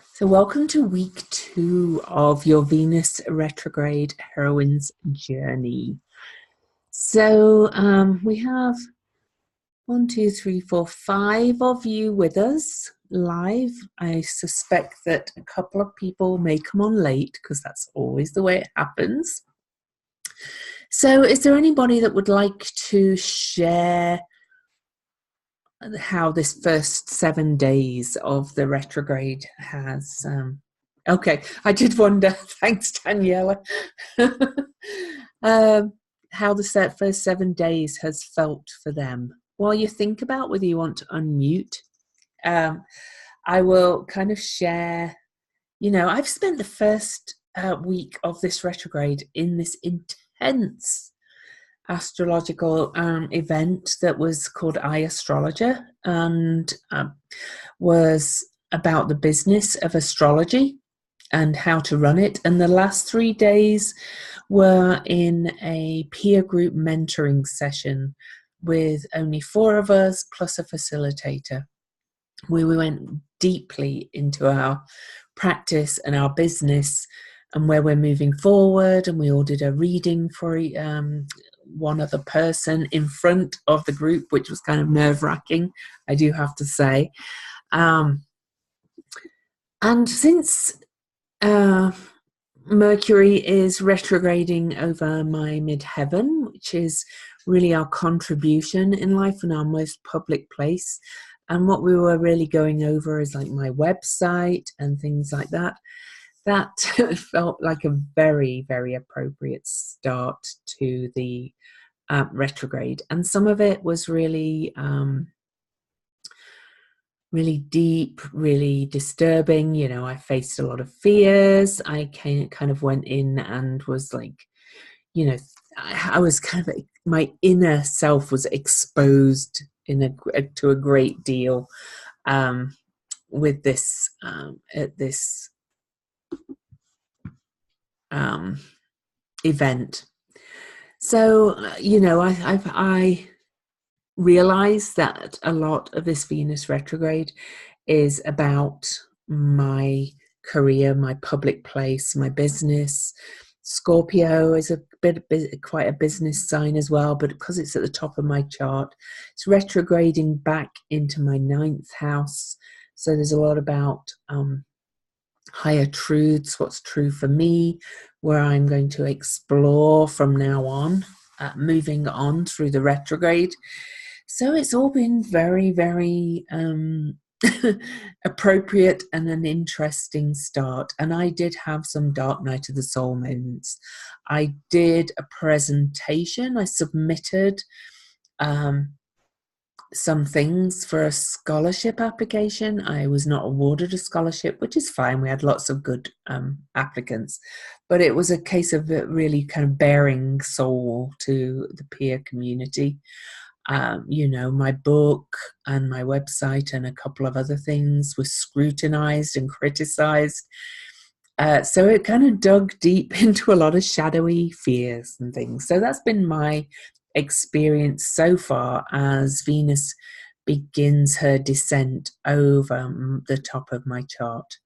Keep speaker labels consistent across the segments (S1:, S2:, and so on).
S1: So, welcome to week 2 of your Venus retrograde heroine's journey. So, we have 5 of you with us live. I suspect that a couple of people may come on late because that's always the way it happens. So, is there anybody that would like to share how this first 7 days of the retrograde has okay, I did wonder. Thanks, Daniela. How the first 7 days has felt for them. While you think about whether you want to unmute, I will kind of share. I've spent the first week of this retrograde in this intense astrological event that was called Astrologer, and was about the business of astrology and how to run it. And the last 3 days were in a peer group mentoring session with only 4 of us plus a facilitator, where we went deeply into our practice and our business and where we're moving forward. And we all did a reading for one other person in front of the group, which was kind of nerve-wracking, I do have to say. And since Mercury is retrograding over my midheaven, which is really our contribution in life and our most public place, and what we were really going over is like my website and things like that, that felt like a very, very appropriate start to the retrograde. And some of it was really really deep, really disturbing. I faced a lot of fears. I kind of went in and was like, I was kind of, my inner self was exposed to a great deal with this at this event. So I realize that a lot of this Venus retrograde is about my career, my public place, my business. Scorpio is quite a business sign as well, but because it's at the top of my chart, it's retrograding back into my 9th house. So there's a lot about higher truths, what's true for me, where I'm going to explore from now on, moving on through the retrograde. So it's all been very, very appropriate and an interesting start. And I did have some dark night of the soul moments. I did a presentation. I submitted some things for a scholarship application. I was not awarded a scholarship, which is fine. We had lots of good applicants. But it was a case of really kind of bearing soul to the peer community. My book and my website and a couple of other things were scrutinized and criticized. So it kind of dug deep into a lot of shadowy fears and things. So that's been my experience so far as Venus begins her descent over the top of my chart.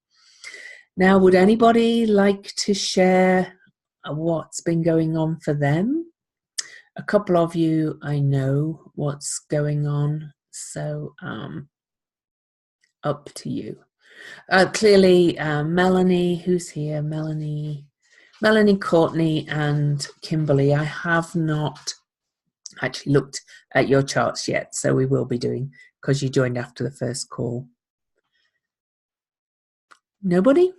S1: Now, would anybody like to share what's been going on for them? A couple of you, I know what's going on, so up to you. Clearly, Melanie, who's here? Melanie, Courtney, and Kimberly. I have not actually looked at your charts yet, so we will be doing, because you joined after the first call. Nobody?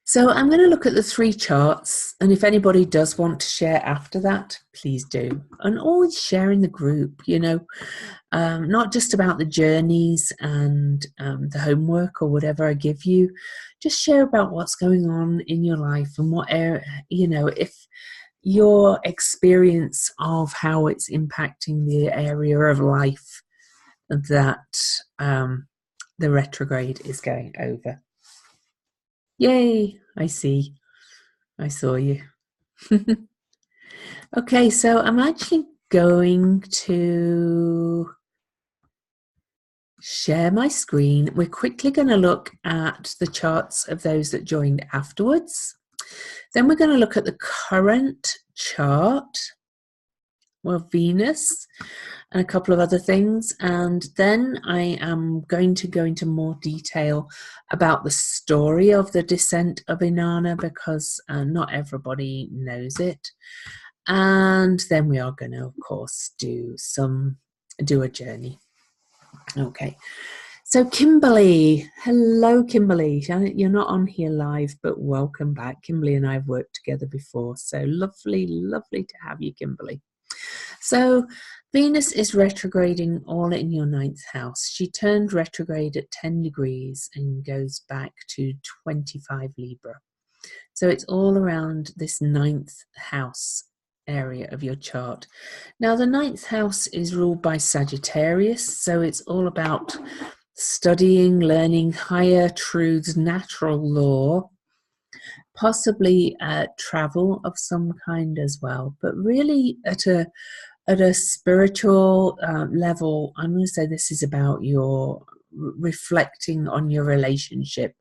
S1: So I'm going to look at the 3 charts, and if anybody does want to share after that, please do. And always share in the group, not just about the journeys and the homework or whatever I give you. Just share about what's going on in your life and what area, if your experience of how it's impacting the area of life that the retrograde is going over. Yay, I see. I saw you. Okay, so I'm actually going to share my screen. We're quickly going to look at the charts of those that joined afterwards. Then we're going to look at the current chart, well, Venus, and a couple of other things. And then I am going to go into more detail about the story of the descent of Inanna, because not everybody knows it. And then we are going to, of course, do a journey. Okay. So Kimberly, hello Kimberly. You're not on here live, but welcome back. Kimberly and I have worked together before, so lovely, lovely to have you, Kimberly. So Venus is retrograding all in your 9th house. She turned retrograde at 10 degrees and goes back to 25 Libra. So it's all around this 9th house area of your chart. Now the 9th house is ruled by Sagittarius, so it's all about studying, learning higher truths, natural law, possibly travel of some kind as well, but really at a spiritual level. I'm going to say this is about your reflecting on your relationship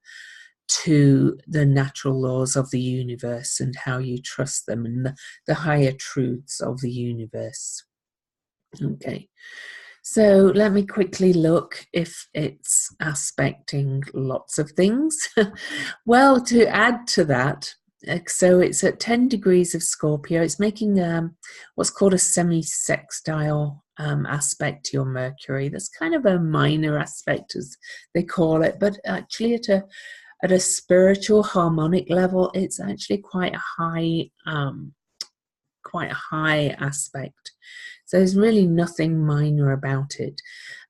S1: to the natural laws of the universe and how you trust them, and the higher truths of the universe. Okay, so let me quickly look if it's aspecting lots of things. Well, to add to that, so it's at 10 degrees of Scorpio. It's making what's called a semi-sextile aspect to your Mercury. That's kind of a minor aspect, as they call it, but actually at a spiritual harmonic level, it's actually quite a high aspect. So there's really nothing minor about it.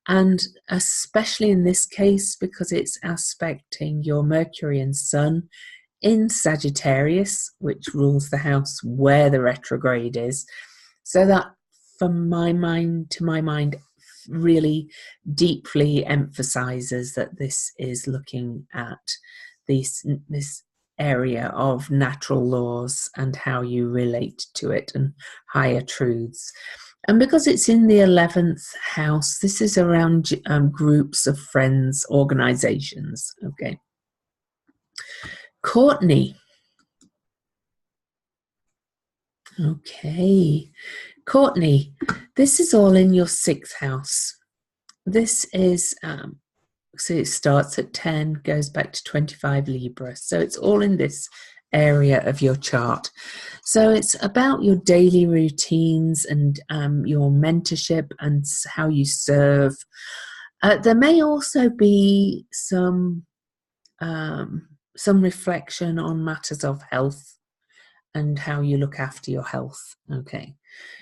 S1: And especially in this case, because it's aspecting your Mercury and Sun in Sagittarius, which rules the house where the retrograde is. So that, from my mind, really deeply emphasizes that this is looking at this area of natural laws and how you relate to it and higher truths. And because it's in the 11th house, this is around groups of friends, organizations. Okay. Courtney. Okay. Courtney, this is all in your 6th house. This is, so it starts at 10, goes back to 25 Libra. So it's all in this area of your chart. So it's about your daily routines and your mentorship and how you serve. There may also be some reflection on matters of health and how you look after your health. Okay,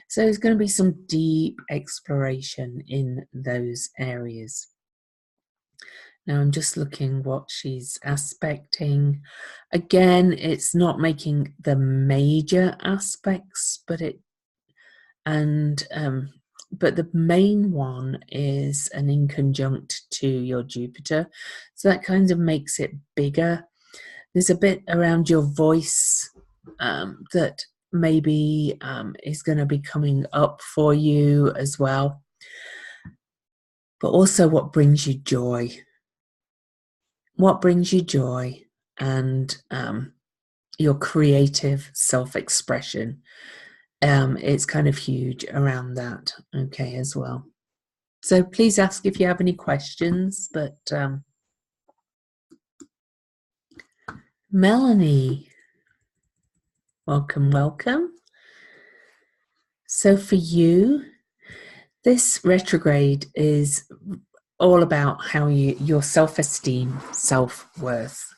S1: so there's going to be some deep exploration in those areas. Now I'm just looking what she's aspecting. Again, it's not making the major aspects, but but the main one is an inconjunct to your Jupiter. So that kind of makes it bigger. There's a bit around your voice that maybe is going to be coming up for you as well. But also what brings you joy. What brings you joy and your creative self-expression. It's kind of huge around that, okay, as well. So please ask if you have any questions, but Melanie, welcome. So for you, this retrograde is all about how your self-esteem, self-worth,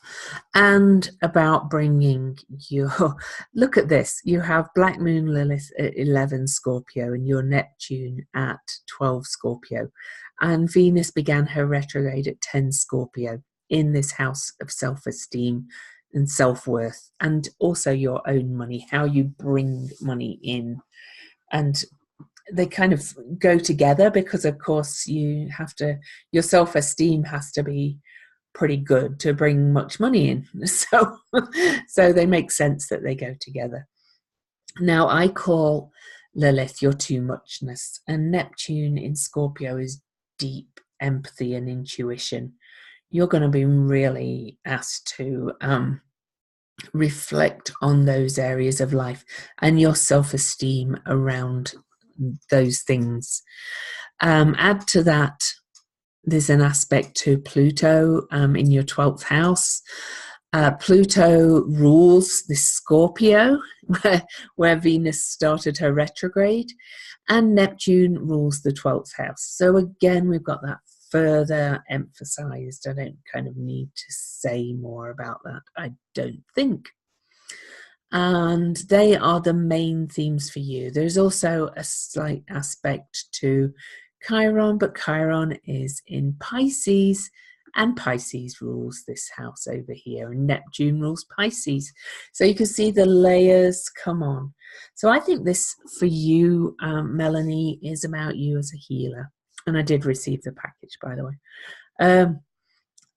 S1: and about bringing your, look at this, you have Black Moon Lilith at 11 Scorpio and your Neptune at 12 Scorpio, and Venus began her retrograde at 10 Scorpio in this house of self-esteem and self-worth, and also your own money, how you bring money in. And they kind of go together because, of course, your self-esteem has to be pretty good to bring much money in. So they make sense that they go together. Now, I call Lilith your too muchness, and Neptune in Scorpio is deep empathy and intuition, you're going to be really asked to reflect on those areas of life and your self-esteem around those things. Add to that, there's an aspect to Pluto in your 12th house. Pluto rules the Scorpio, where Venus started her retrograde, and Neptune rules the 12th house. So again, we've got that further emphasized. I don't kind of need to say more about that, I don't think. And they are the main themes for you. There's also a slight aspect to Chiron, but Chiron is in Pisces, and Pisces rules this house over here, and Neptune rules Pisces. So you can see the layers come on. So I think this for you, Melanie, is about you as a healer. And I did receive the package, by the way.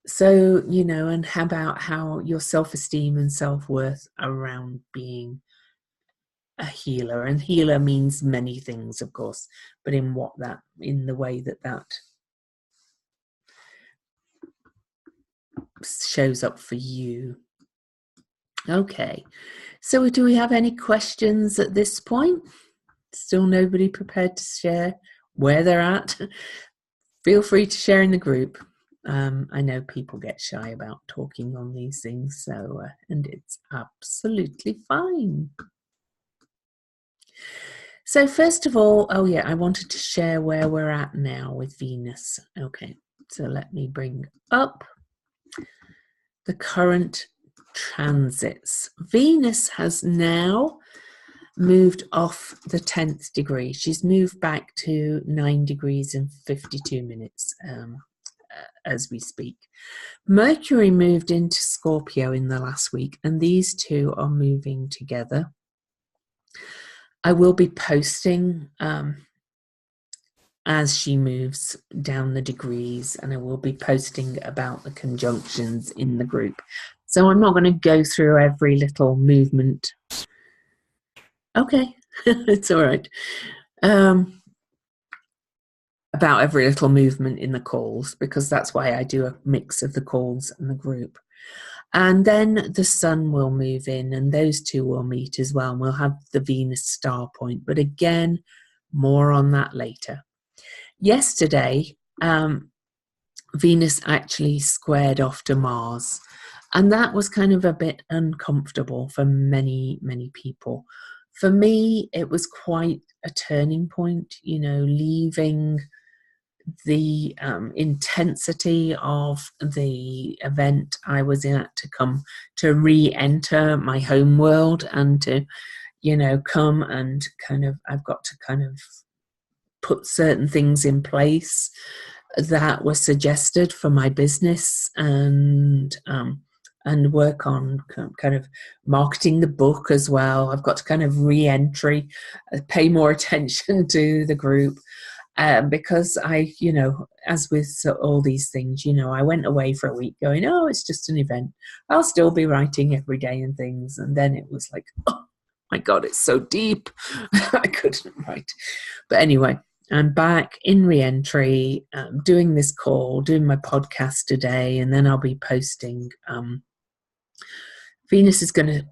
S1: So, you know, and how about how your self-esteem and self-worth around being a healer. And healer means many things, of course, but in the way that shows up for you. Okay, so do we have any questions at this point? Still nobody prepared to share where they're at? Feel free to share in the group. I know people get shy about talking on these things, so and it's absolutely fine. So first of all, oh yeah, I wanted to share where we're at now with Venus. Okay, so let me bring up the current transits. Venus has now moved off the 10th degree. She's moved back to 9 degrees and 52 minutes as we speak. Mercury moved into Scorpio in the last week, and these two are moving together. I will be posting as she moves down the degrees, and I will be posting about the conjunctions in the group. So I'm not going to go through every little movement. Okay, it's all right. About every little movement in the calls, because that's why I do a mix of the calls and the group. And then the sun will move in, and those two will meet as well, and we'll have the Venus star point. But again, more on that later. Yesterday, Venus actually squared off to Mars, and that was kind of a bit uncomfortable for many, many people. For me, it was quite a turning point, you know, leaving the intensity of the event I was in to come to re-enter my home world and to, you know, come and kind of, I've got to kind of put certain things in place that were suggested for my business and work on kind of marketing the book as well. I've got to kind of re-entry, pay more attention to the group. Because I, you know, as with all these things, you know, I went away for a week going, oh, it's just an event. I'll still be writing every day and things. And then it was like, oh my God, it's so deep. I couldn't write. But anyway, I'm back in re-entry, doing this call, doing my podcast today, and then I'll be posting. Venus is going to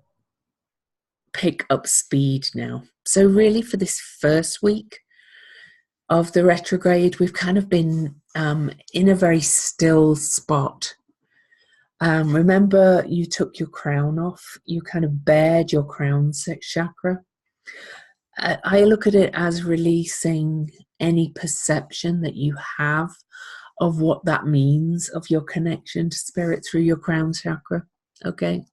S1: pick up speed now. So really for this first week of the retrograde, we've kind of been in a very still spot. Remember, you took your crown off, you kind of bared your crown chakra. I look at it as releasing any perception that you have of what that means, of your connection to spirit through your crown chakra. Okay.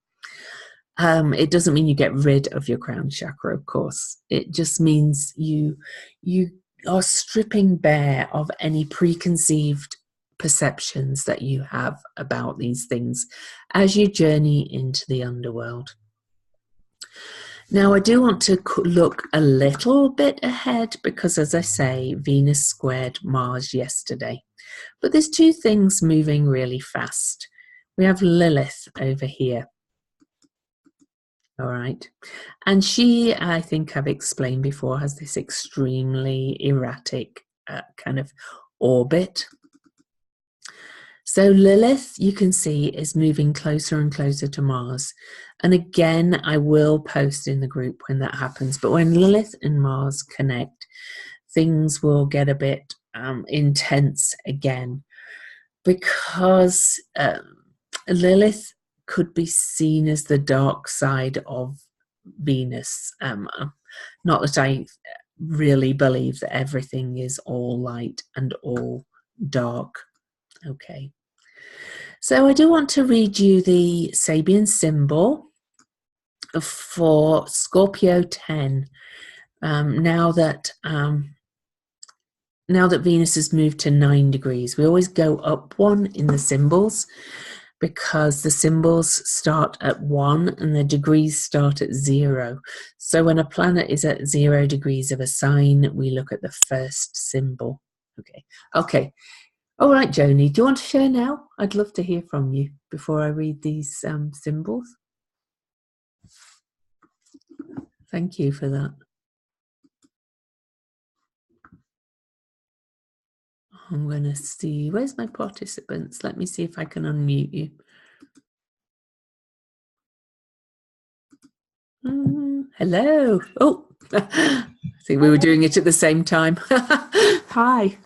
S1: It doesn't mean you get rid of your crown chakra, of course. It just means you are stripping bare of any preconceived perceptions that you have about these things as you journey into the underworld. Now, I do want to look a little bit ahead because, as I say, Venus squared Mars yesterday. But there's two things moving really fast. We have Lilith over here. All right. And she, I think I've explained before, has this extremely erratic kind of orbit. So Lilith, you can see, is moving closer and closer to Mars. And again, I will post in the group when that happens. But when Lilith and Mars connect, things will get a bit intense again, because Lilith could be seen as the dark side of Venus. Not that I really believe that everything is all light and all dark. Okay. So I do want to read you the Sabian symbol for Scorpio 10. Now that Venus has moved to 9 degrees, we always go up one in the symbols, because the symbols start at 1 and the degrees start at 0. So when a planet is at 0 degrees of a sign, we look at the first symbol. Okay. All right, Joni, do you want to share now? I'd love to hear from you before I read these symbols. Thank you for that. I'm going to see, where's my participants? Let me see if I can unmute you. Hello. Oh, I think we were doing it at the same time. Hi.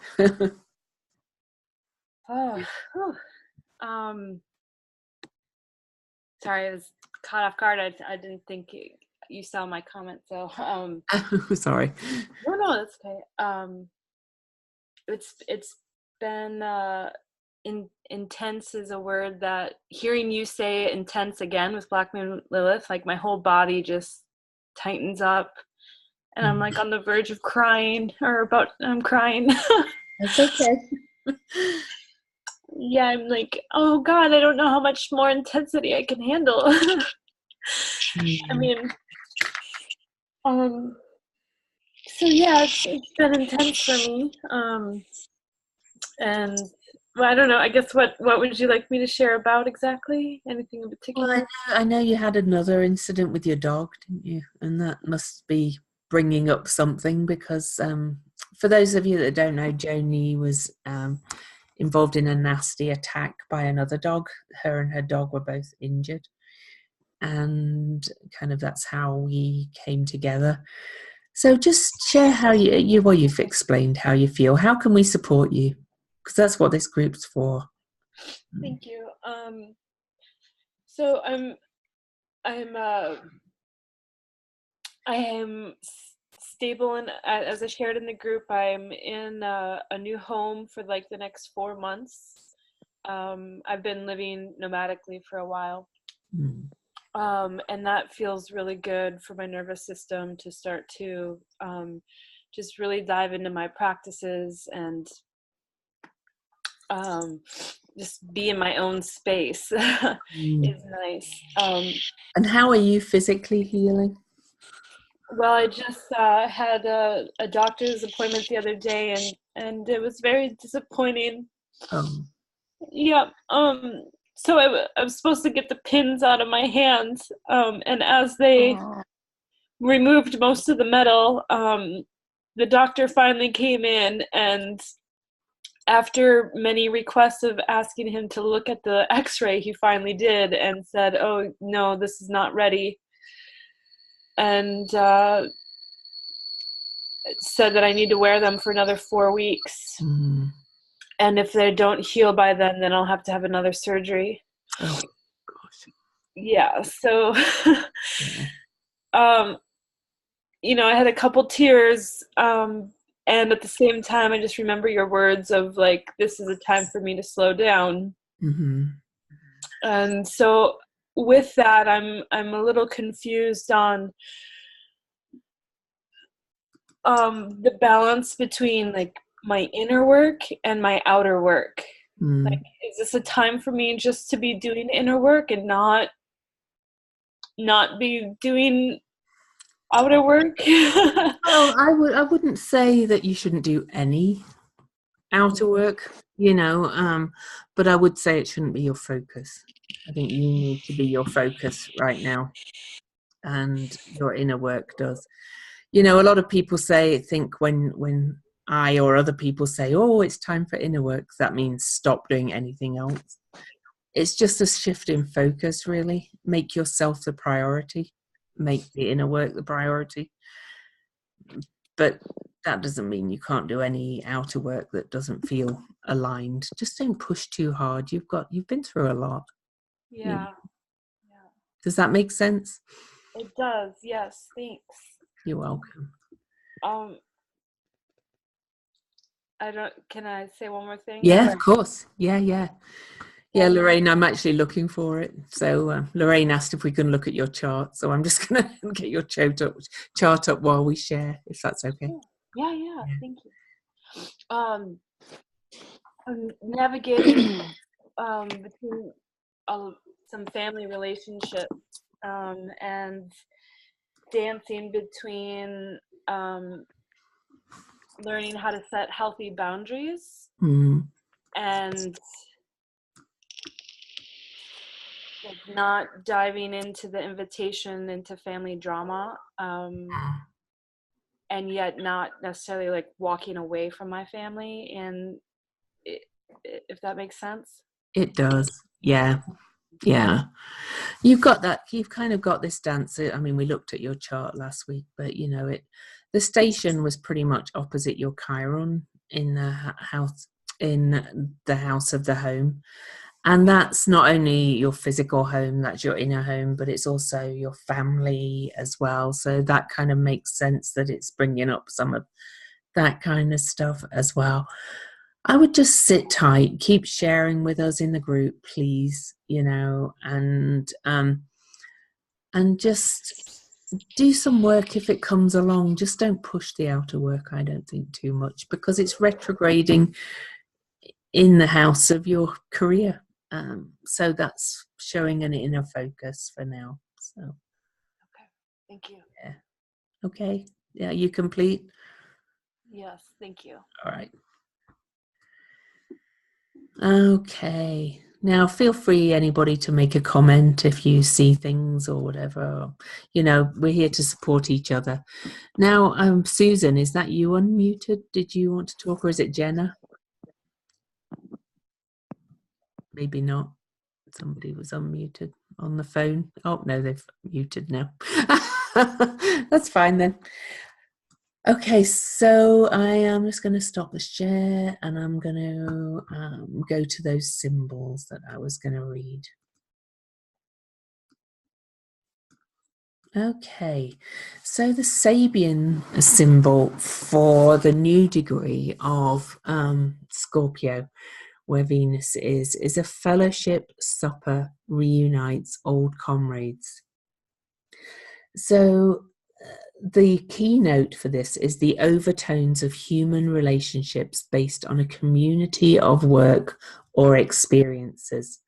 S2: Sorry, I was caught off guard. I didn't think you saw my comment, so
S1: sorry.
S2: No, that's okay. It's been intense is a word that, hearing you say intense again with Black Moon Lilith, like my whole body just tightens up, and I'm like on the verge of crying, I'm crying.
S1: That's okay.
S2: Yeah, I'm like, oh God, I don't know how much more intensity I can handle. I mean, so yeah, it's been intense for me. And well, I don't know, I guess what would you like me to share about exactly? Anything in particular?
S1: Well, I know you had another incident with your dog, didn't you? And that must be bringing up something, because for those of you that don't know, Joni was involved in a nasty attack by another dog. Her and her dog were both injured, and kind of that's how we came together. So just share how you've explained how you feel. How can we support you? Because that's what this group's for.
S2: Thank you. So I am stable, and as I shared in the group, I'm in a new home for like the next 4 months. I've been living nomadically for a while. And that feels really good for my nervous system to start to just really dive into my practices and just be in my own space is nice.
S1: And how are you physically healing?
S2: Well, I just had a doctor's appointment the other day, and it was very disappointing. Yeah. So I was supposed to get the pins out of my hands, and as they removed most of the metal, the doctor finally came in, and after many requests of asking him to look at the x-ray, he finally did and said, oh, no, this is not ready. And said that I need to wear them for another 4 weeks. And if they don't heal by then I'll have to have another surgery.
S1: Oh, gosh.
S2: Yeah, so I had a couple tears, and at the same time I just remember your words of like, this is a time for me to slow down. And so with that, I'm a little confused on the balance between like my inner work and my outer work. Like, is this a time for me just to be doing inner work and not be doing outer work?
S1: Well, I wouldn't say that you shouldn't do any outer work, but I would say it shouldn't be your focus. I think you need to be your focus right now, and your inner work does. A lot of people think when I or other people say, oh, it's time for inner work, that means stop doing anything else. It's just a shift in focus, really. Make yourself the priority. Make the inner work the priority. But that doesn't mean you can't do any outer work that doesn't feel aligned. Just don't push too hard. You've been through a lot.
S2: Yeah.
S1: Does that make sense?
S2: It does. Yes. Thanks.
S1: You're welcome.
S2: Can I say one more thing?
S1: Yeah, of course. Yeah, Lorraine, I'm actually looking for it. So Lorraine asked if we can look at your chart. So I'm just going to get your chart up while we share, if that's okay.
S2: Yeah. Thank you. I'm navigating between some family relationships and dancing between learning how to set healthy boundaries and like not diving into the invitation into family drama and yet not necessarily like walking away from my family, and if that makes sense.
S1: It does. Yeah. You've kind of got this dance. I mean, we looked at your chart last week, but the station was pretty much opposite your Chiron in the house of the home. And that's not only your physical home, that's your inner home, but it's also your family as well. So that kind of makes sense that it's bringing up some of that kind of stuff as well. I would just sit tight, keep sharing with us in the group, please, and just do some work if it comes along. Just don't push the outer work, I don't think, too much, because it's retrograding in the house of your career. So that's showing an inner focus for now. So.
S2: Okay, thank you.
S1: Yeah. Okay. Yeah, you complete?
S2: Yes, thank you.
S1: All right. Okay. Now feel free, anybody, to make a comment if you see things or whatever. We're here to support each other. Now, Susan, is that you unmuted? Did you want to talk, or is it Jenna? Maybe not. Somebody was unmuted on the phone. Oh, no, they've muted now. That's fine then. Okay, so I am just going to stop the share and I'm going to go to those symbols that I was going to read. Okay, so the Sabian symbol for the new degree of Scorpio, where Venus is a fellowship supper reunites old comrades. So the keynote for this is the overtones of human relationships based on a community of work or experiences.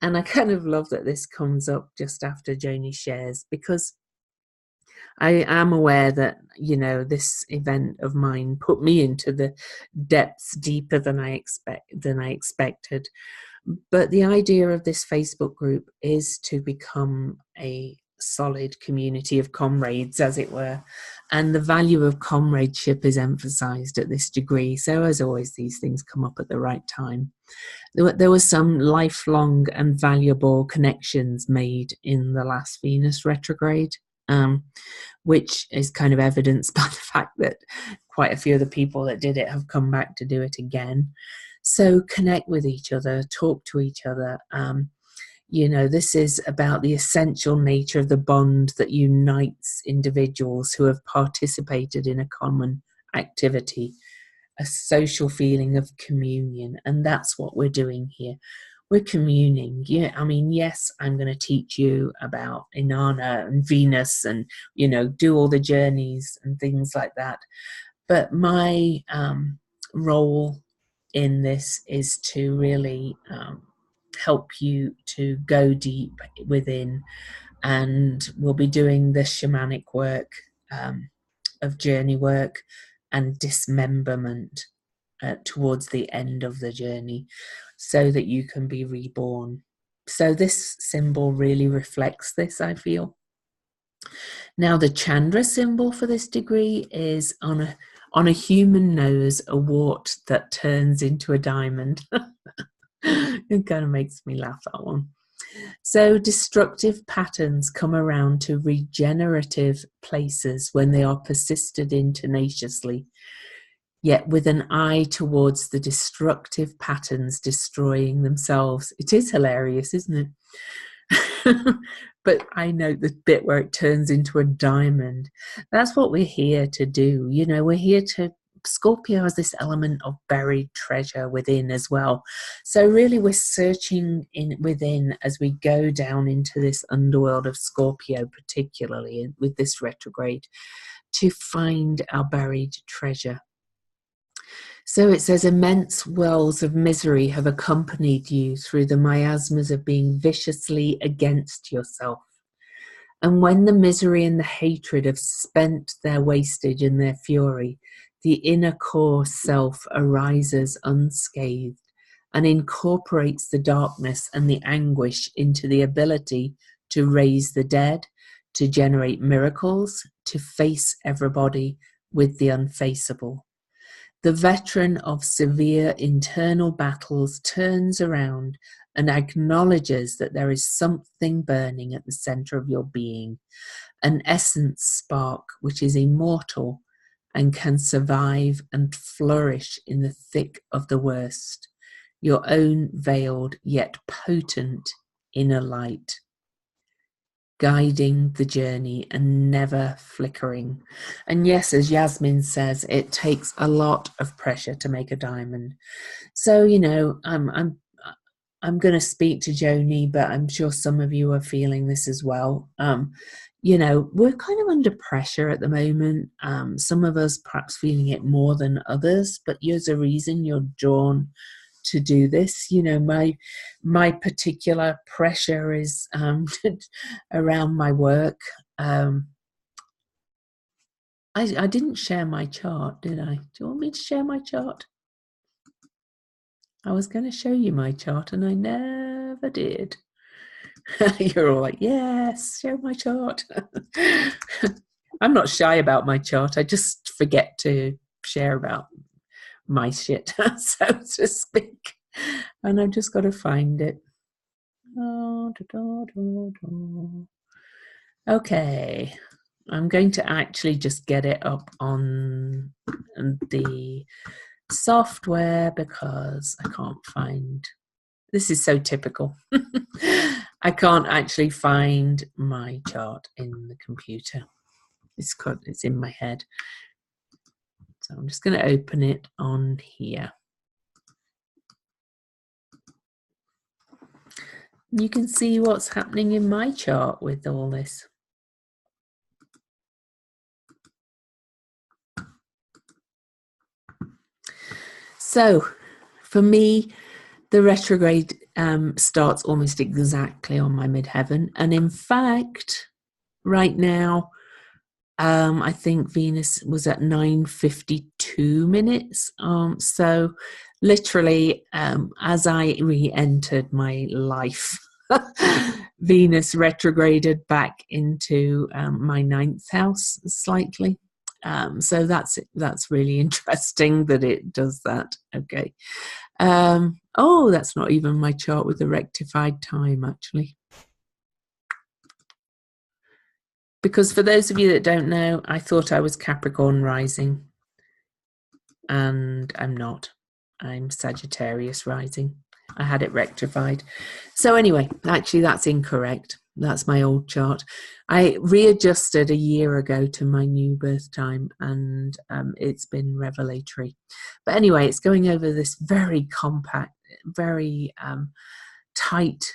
S1: And I kind of love that this comes up just after Joni shares, because I am aware that, this event of mine put me into the depths deeper than I expected. But the idea of this Facebook group is to become a solid community of comrades, as it were, and the value of comradeship is emphasized at this degree. So as always, these things come up at the right time. There were some lifelong and valuable connections made in the last Venus retrograde, which is kind of evidenced by the fact that quite a few of the people that did it have come back to do it again. So connect with each other, talk to each other. This is about the essential nature of the bond that unites individuals who have participated in a common activity, a social feeling of communion. And that's what we're doing here. We're communing. Yeah, I mean, yes, I'm going to teach you about Inanna and Venus and, do all the journeys and things like that. But my role in this is to really help you to go deep within, and we'll be doing the shamanic work of journey work and dismemberment towards the end of the journey, so that you can be reborn. So this symbol really reflects this, I feel. Now the Chandra symbol for this degree is on On a human nose, a wart that turns into a diamond. It kind of makes me laugh, that one. So destructive patterns come around to regenerative places when they are persisted in tenaciously, yet with an eye towards the destructive patterns destroying themselves. It is hilarious, isn't it? But I note the bit where it turns into a diamond. That's what we're here to do. You know, we're here to, Scorpio has this element of buried treasure within as well. So really we're searching within as we go down into this underworld of Scorpio, particularly with this retrograde, to find our buried treasure. So it says, immense wells of misery have accompanied you through the miasmas of being viciously against yourself. And when the misery and the hatred have spent their wastage and their fury, the inner core self arises unscathed and incorporates the darkness and the anguish into the ability to raise the dead, to generate miracles, to face everybody with the unfaceable. The veteran of severe internal battles turns around and acknowledges that there is something burning at the center of your being, an essence spark which is immortal and can survive and flourish in the thick of the worst, your own veiled yet potent inner light, guiding the journey and never flickering. And yes, as Yasmin says, it takes a lot of pressure to make a diamond. So, you know, I'm going to speak to Joni, but I'm sure some of you are feeling this as well. You know, we're kind of under pressure at the moment. Some of us perhaps feeling it more than others, but there's a reason you're drawn to do this. You know, my particular pressure is around my work. I didn't share my chart, did I? Do you want me to share my chart? I was going to show you my chart and I never did. You're all like, yes, show my chart. I'm not shy about my chart. I just forget to share about my shit, so to speak. And I've just got to find it. Okay. I'm going to actually just get it up on the software because I can't find. This is so typical. I can't actually find my chart in the computer. It's in my head. So I'm just going to open it on here. You can see what's happening in my chart with all this. So for me, the retrograde starts almost exactly on my midheaven. And in fact, right now, I think Venus was at 9:52 minutes. So literally, as I re-entered my life, Venus retrograded back into my 9th house slightly. So that's really interesting that it does that. Okay. Oh, that's not even my chart with the rectified time, actually. Because for those of you that don't know, I thought I was Capricorn rising. And I'm not. I'm Sagittarius rising. I had it rectified. So anyway, actually that's incorrect. That's my old chart. I readjusted a year ago to my new birth time and it's been revelatory. But anyway, it's going over this very compact, very tight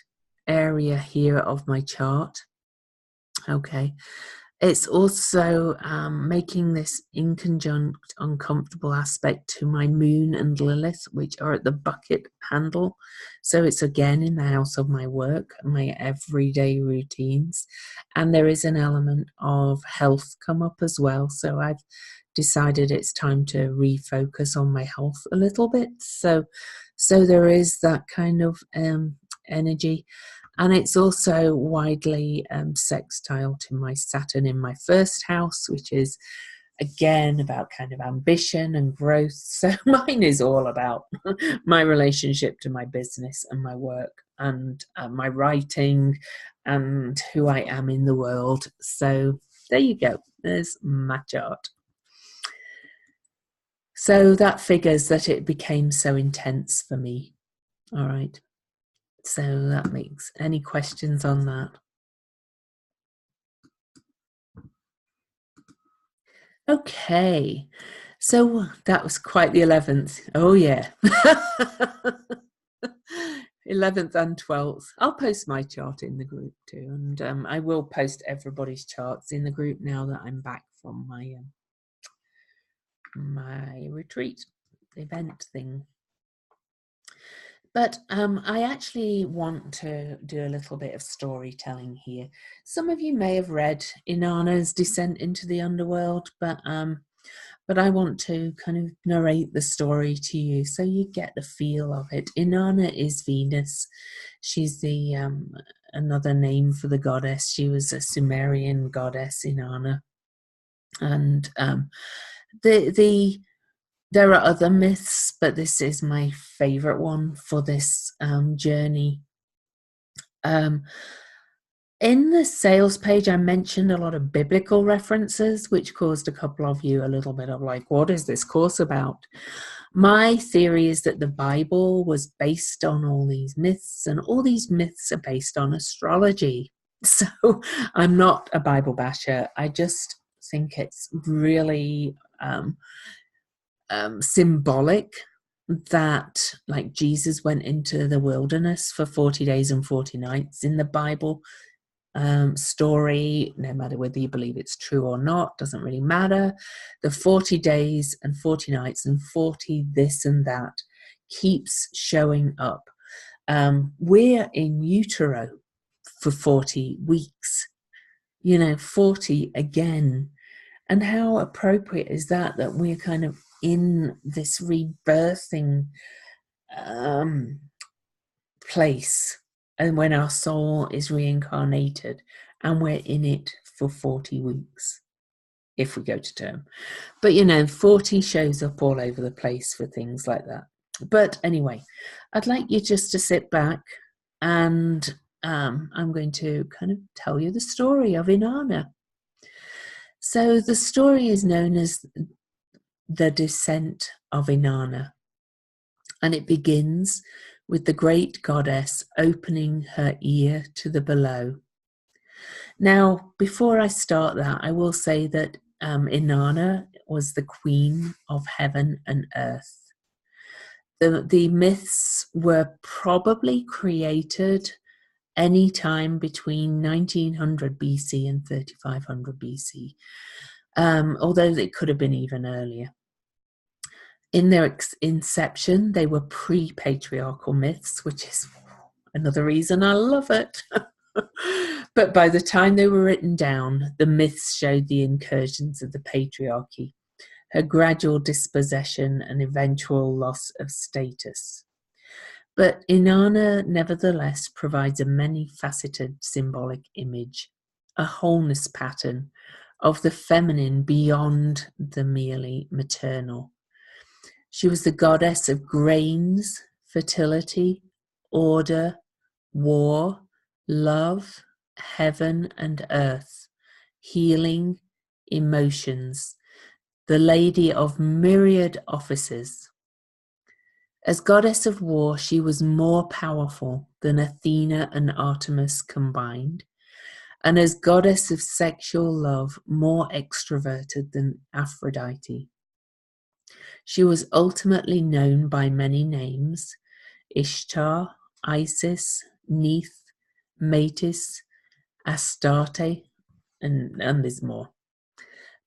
S1: area here of my chart. Okay. It's also making this inconjunct uncomfortable aspect to my moon and Lilith, which are at the bucket handle. So it's again in the house of my work, my everyday routines. And there is an element of health come up as well. So I've decided it's time to refocus on my health a little bit. So there is that kind of energy. And it's also widely sextile to my Saturn in my first house, which is again, about kind of ambition and growth. So mine is all about my relationship to my business and my work and my writing and who I am in the world. So there you go. There's my chart. So that figures that it became so intense for me. All right. So that makes, any questions on that? Okay. So that was quite the 11th. Oh yeah. 11th and 12th. I'll post my chart in the group too. And I will post everybody's charts in the group now that I'm back from my my retreat event thing. But I actually want to do a little bit of storytelling here. Some of you may have read Inanna's Descent into the Underworld, but I want to kind of narrate the story to you so you get the feel of it. Inanna is Venus. She's the another name for the goddess. She was a Sumerian goddess, Inanna. And there are other myths, but this is my favorite one for this journey. In the sales page, I mentioned a lot of biblical references, which caused a couple of you a little bit of like, what is this course about? My theory is that the Bible was based on all these myths, and all these myths are based on astrology. So I'm not a Bible basher. I just think it's really symbolic that like Jesus went into the wilderness for 40 days and 40 nights in the Bible story, no matter whether you believe it's true or not, doesn't really matter. The 40 days and 40 nights and 40 this and that keeps showing up. We're in utero for 40 weeks, 40 again. And how appropriate is that we're kind of in this rebirthing place, and when our soul is reincarnated, and we're in it for 40 weeks, if we go to term. But 40 shows up all over the place for things like that. But anyway, I'd like you just to sit back, and I'm going to kind of tell you the story of Inanna. So the story is known as the Descent of Inanna, and it begins with the great goddess opening her ear to the below. Now, before I start that, I will say that Inanna was the queen of heaven and earth. The myths were probably created any time between 1900 BC and 3500 BC, although it could have been even earlier. In their inception, they were pre-patriarchal myths, which is another reason I love it. But by the time they were written down, the myths showed the incursions of the patriarchy, her gradual dispossession and eventual loss of status. But Inanna nevertheless provides a many-faceted symbolic image, a wholeness pattern of the feminine beyond the merely maternal. She was the goddess of grains, fertility, order, war, love, heaven and earth, healing, emotions, the lady of myriad offices. As goddess of war, she was more powerful than Athena and Artemis combined, and as goddess of sexual love, more extroverted than Aphrodite. She was ultimately known by many names: Ishtar, Isis, Neith, Metis, Astarte, and there's more.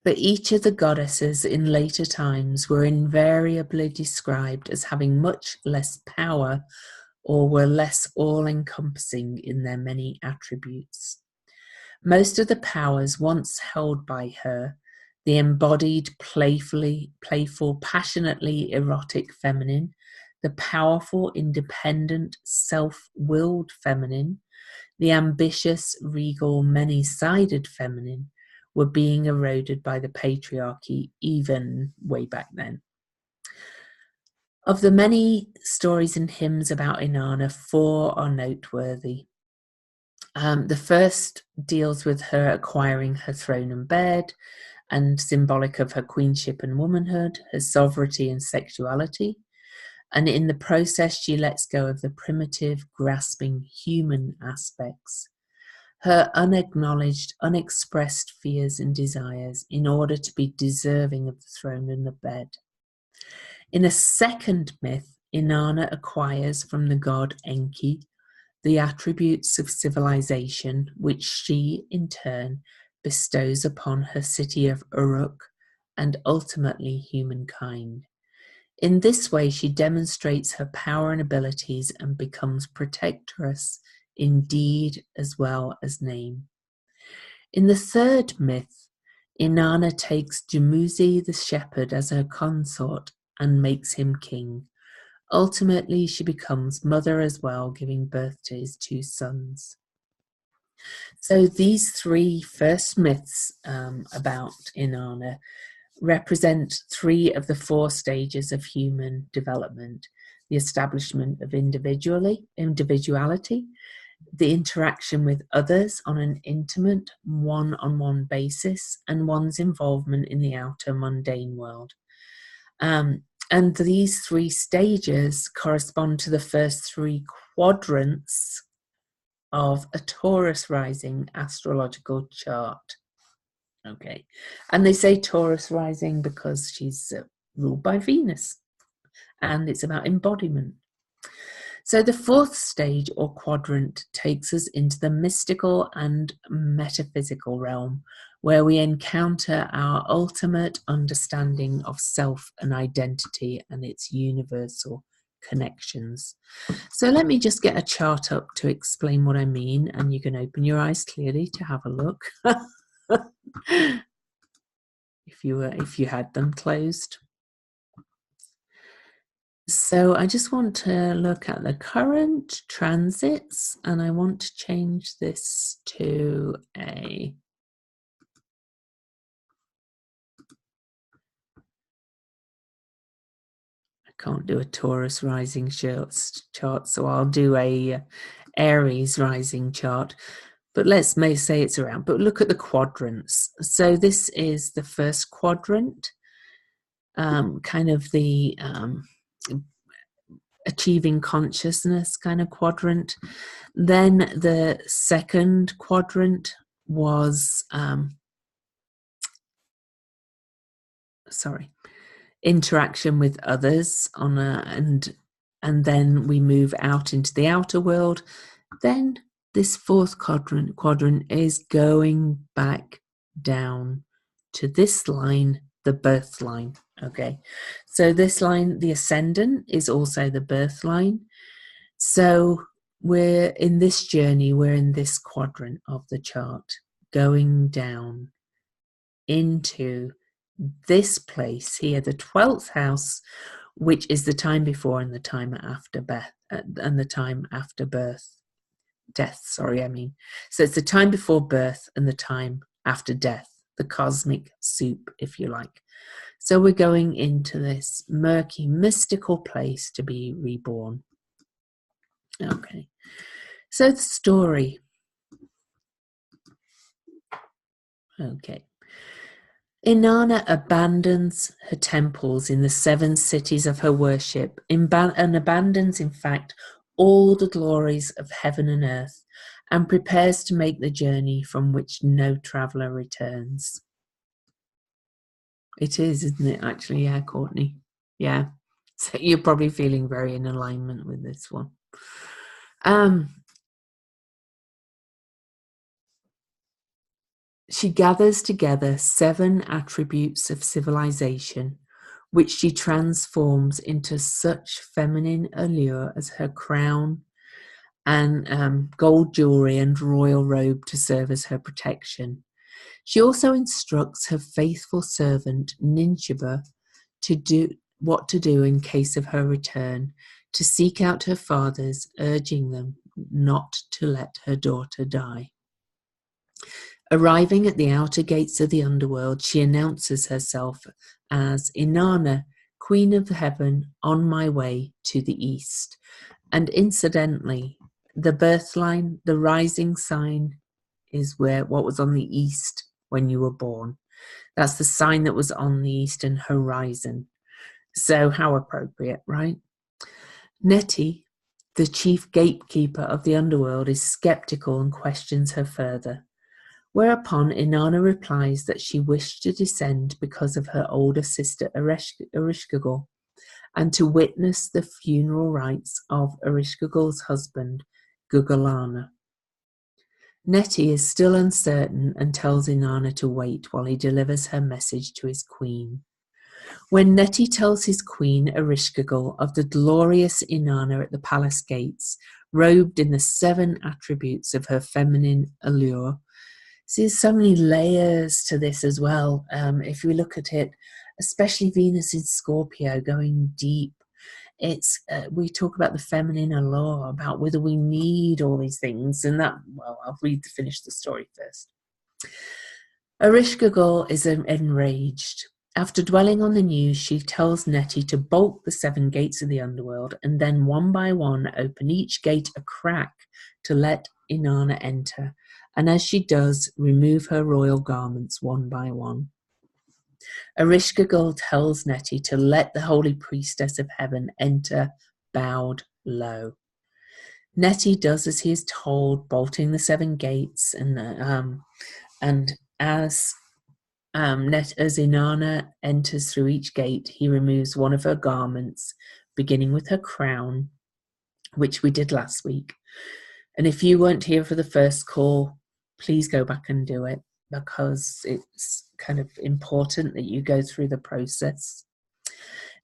S1: But each of the goddesses in later times were invariably described as having much less power, or were less all-encompassing in their many attributes. Most of the powers once held by her, the embodied, playful, passionately erotic feminine, the powerful, independent, self-willed feminine, the ambitious, regal, many-sided feminine, were being eroded by the patriarchy even way back then. Of the many stories and hymns about Inanna, 4 are noteworthy. The first deals with her acquiring her throne and bed, and symbolic of her queenship and womanhood, her sovereignty and sexuality. And in the process, she lets go of the primitive, grasping human aspects, her unacknowledged, unexpressed fears and desires, in order to be deserving of the throne and the bed. In a second myth, Inanna acquires from the god Enki the attributes of civilization, which she, in turn, bestows upon her city of Uruk and ultimately humankind. In this way, she demonstrates her power and abilities and becomes protectress in deed as well as name. In the third myth, Inanna takes Dumuzi the shepherd as her consort and makes him king. Ultimately, she becomes mother as well, giving birth to his 2 sons. So these 3 first myths about Inanna represent 3 of the 4 stages of human development: the establishment of individuality, the interaction with others on an intimate, one-on-one basis, and one's involvement in the outer mundane world. And these 3 stages correspond to the first 3 quadrants of a Taurus rising astrological chart. Okay. And they say Taurus rising because she's ruled by Venus, and it's about embodiment. So the 4th stage or quadrant takes us into the mystical and metaphysical realm, where we encounter our ultimate understanding of self and identity and its universal connections. So let me just get a chart up to explain what I mean, and you can open your eyes clearly to have a look. if you had them closed. So I just want to look at the current transits, and I want to change this to I can't do a Taurus rising chart, so I'll do a Aries rising chart. But let's say it's around. But look at the quadrants. So this is the first quadrant, kind of the achieving consciousness kind of quadrant. Then the second quadrant was interaction with others and then we move out into the outer world. Then this 4th quadrant is going back down to this line, the birth line. Okay, so this line, the ascendant, is also the birth line. So we're in this journey, we're in this quadrant of the chart, going down into this place here, the 12th house, which is the time before and the time after death. So it's the time before birth and the time after death, the cosmic soup, if you like. So we're going into this murky, mystical place to be reborn. Okay, so the story. Okay. Inanna abandons her temples in the 7 cities of her worship and abandons, in fact, all the glories of heaven and earth, and prepares to make the journey from which no traveller returns. It is, isn't it, actually? Yeah, Courtney. Yeah. So you're probably feeling very in alignment with this one. She gathers together 7 attributes of civilization, which she transforms into such feminine allure as her crown and gold jewelry and royal robe to serve as her protection. She also instructs her faithful servant, Ninshaba, to do what to do in case of her return, to seek out her fathers, urging them not to let her daughter die. Arriving at the outer gates of the underworld, she announces herself as Inanna, Queen of Heaven, on my way to the east. And incidentally, the birth line, the rising sign, is what was on the east when you were born. That's the sign that was on the eastern horizon. So how appropriate, right? Nettie, the chief gatekeeper of the underworld, is skeptical and questions her further. Whereupon Inanna replies that she wished to descend because of her older sister Ereshkigal, and to witness the funeral rites of Ereshkigal's husband, Gugalana. Nettie is still uncertain and tells Inanna to wait while he delivers her message to his queen. When Nettie tells his queen, Ereshkigal, of the glorious Inanna at the palace gates, robed in the 7 attributes of her feminine allure, see, there's so many layers to this as well. If we look at it, especially Venus in Scorpio, going deep, it's we talk about the feminine allure, about whether we need all these things, and that, well, I'll finish the story first. Ereshkigal is enraged. After dwelling on the news, she tells Nettie to bolt the 7 gates of the underworld, and then one by one open each gate a crack to let Inanna enter, and as she does, remove her royal garments one by one. Ereshkigal tells Nettie to let the holy priestess of heaven enter bowed low. Nettie does as he is told, bolting the 7 gates, and as Inanna enters through each gate, he removes one of her garments, beginning with her crown, which we did last week. And if you weren't here for the first call, please go back and do it, because it's kind of important that you go through the process.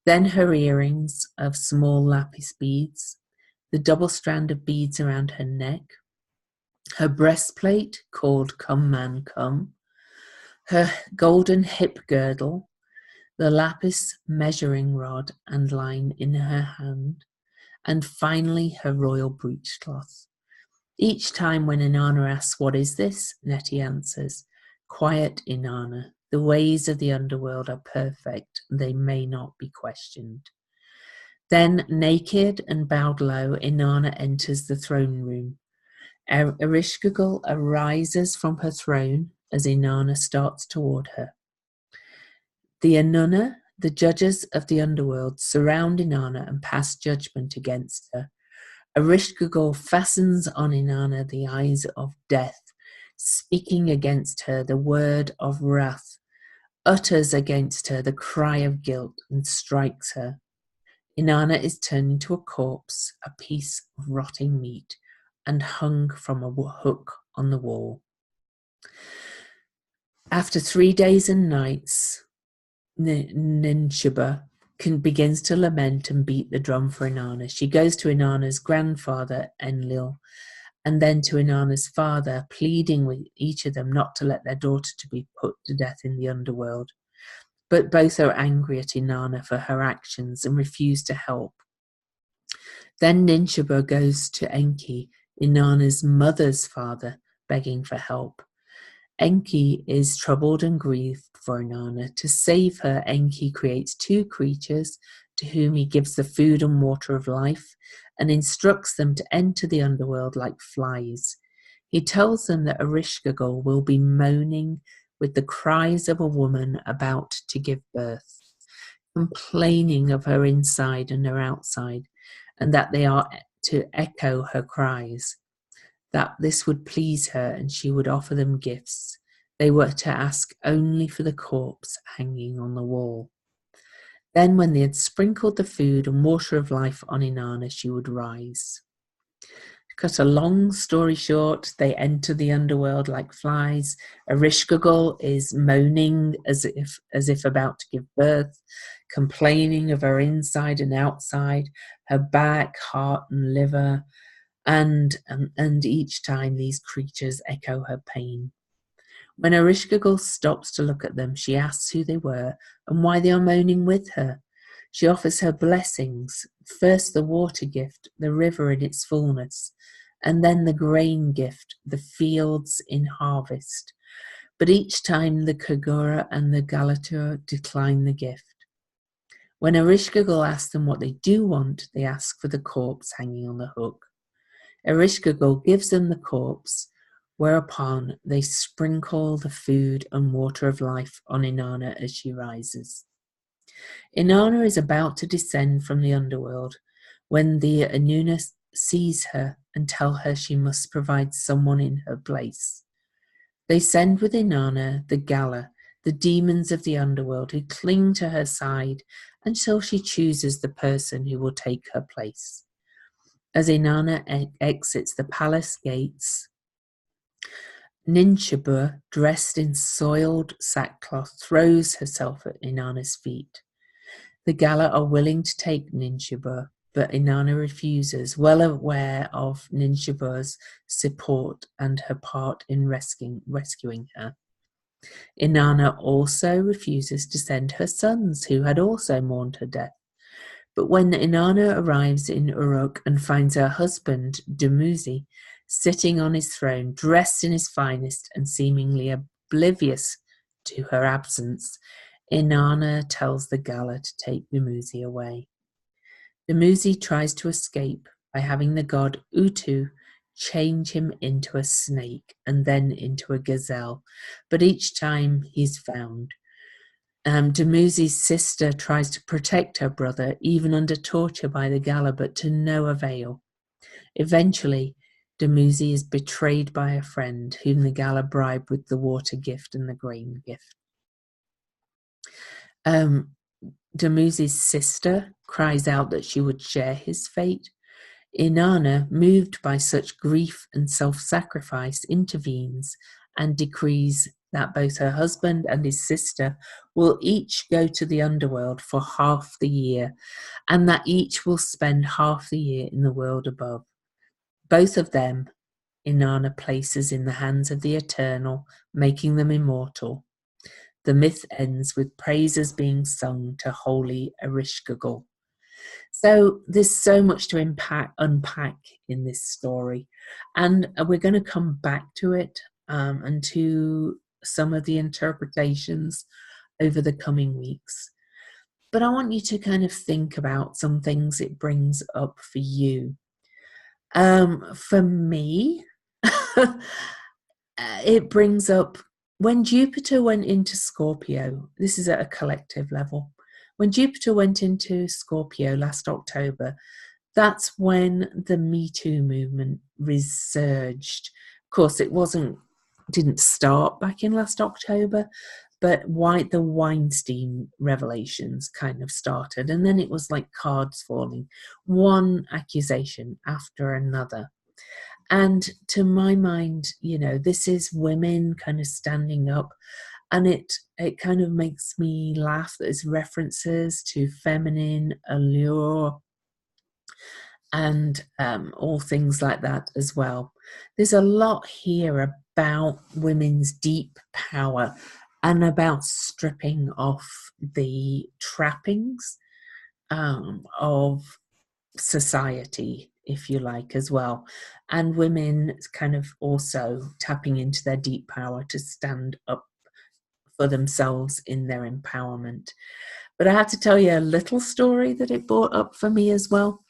S1: Then her earrings of small lapis beads, the double strand of beads around her neck, her breastplate called Come Man Come, her golden hip girdle, the lapis measuring rod and line in her hand, and finally her royal breechcloth. Each time when Inanna asks, "What is this?" Nettie answers, "Quiet, Inanna. The ways of the underworld are perfect. They may not be questioned." Then, naked and bowed low, Inanna enters the throne room. Ereshkigal arises from her throne as Inanna starts toward her. The Anunna, the judges of the underworld, surround Inanna and pass judgment against her. Ereshkigal fastens on Inanna the eyes of death, speaking against her the word of wrath, utters against her the cry of guilt, and strikes her. Inanna is turned into a corpse, a piece of rotting meat, and hung from a hook on the wall. After 3 days and nights, Ninshaba begins to lament and beat the drum for Inanna. She goes to Inanna's grandfather, Enlil, and then to Inanna's father, pleading with each of them not to let their daughter to be put to death in the underworld. But both are angry at Inanna for her actions and refuse to help. Then Ninshaba goes to Enki, Inanna's mother's father, begging for help. Enki is troubled and grieved for Inanna. To save her, Enki creates 2 creatures to whom he gives the food and water of life and instructs them to enter the underworld like flies. He tells them that Ereshkigal will be moaning with the cries of a woman about to give birth, complaining of her inside and her outside, and that they are to echo her cries. That this would please her and she would offer them gifts. They were to ask only for the corpse hanging on the wall. Then when they had sprinkled the food and water of life on Inanna, she would rise. To cut a long story short, they enter the underworld like flies. Ereshkigal is moaning as if about to give birth, complaining of her inside and outside, her back, heart and liver, and each time these creatures echo her pain. When Ereshkigal stops to look at them, she asks who they were and why they are moaning with her. She offers her blessings, first the water gift, the river in its fullness, and then the grain gift, the fields in harvest. But each time the Kagura and the Galatur decline the gift. When Ereshkigal asks them what they do want, they ask for the corpse hanging on the hook. Ereshkigal gives them the corpse, whereupon they sprinkle the food and water of life on Inanna as she rises. Inanna is about to descend from the underworld when the Anuna sees her and tell her she must provide someone in her place. They send with Inanna the Gala, the demons of the underworld, who cling to her side until she chooses the person who will take her place. As Inanna exits the palace gates, Ninshubur, dressed in soiled sackcloth, throws herself at Inanna's feet. The Gala are willing to take Ninshubur, but Inanna refuses, well aware of Ninshubur's support and her part in rescuing her. Inanna also refuses to send her sons, who had also mourned her death. But when Inanna arrives in Uruk and finds her husband, Dumuzi, sitting on his throne, dressed in his finest and seemingly oblivious to her absence, Inanna tells the Gala to take Dumuzi away. Dumuzi tries to escape by having the god Utu change him into a snake and then into a gazelle, but each time he's found. Dumuzi's sister tries to protect her brother, even under torture by the Gala, but to no avail. Eventually, Dumuzi is betrayed by a friend, whom the Gala bribe with the water gift and the grain gift. Dumuzi's sister cries out that she would share his fate. Inanna, moved by such grief and self-sacrifice, intervenes and decrees that both her husband and his sister will each go to the underworld for half the year, and that each will spend half the year in the world above. Both of them Inanna places in the hands of the Eternal, making them immortal. The myth ends with praises being sung to holy Ereshkigal. So there's so much to unpack in this story, and we're going to come back to it and to some of the interpretations over the coming weeks. But I want you to kind of think about some things it brings up for you. For me, it brings up when Jupiter went into Scorpio. This is at a collective level. When Jupiter went into Scorpio last October, that's when the Me Too movement resurged. Of course, didn't start back in last October, but the Weinstein revelations kind of started, and then it was like cards falling, one accusation after another. And to my mind, this is women kind of standing up, and it kind of makes me laugh. There's references to feminine allure and all things like that as well. There's a lot here about women's deep power and about stripping off the trappings of society, if you like, as well. And women kind of also tapping into their deep power to stand up for themselves in their empowerment. But I have to tell you a little story that it brought up for me as well.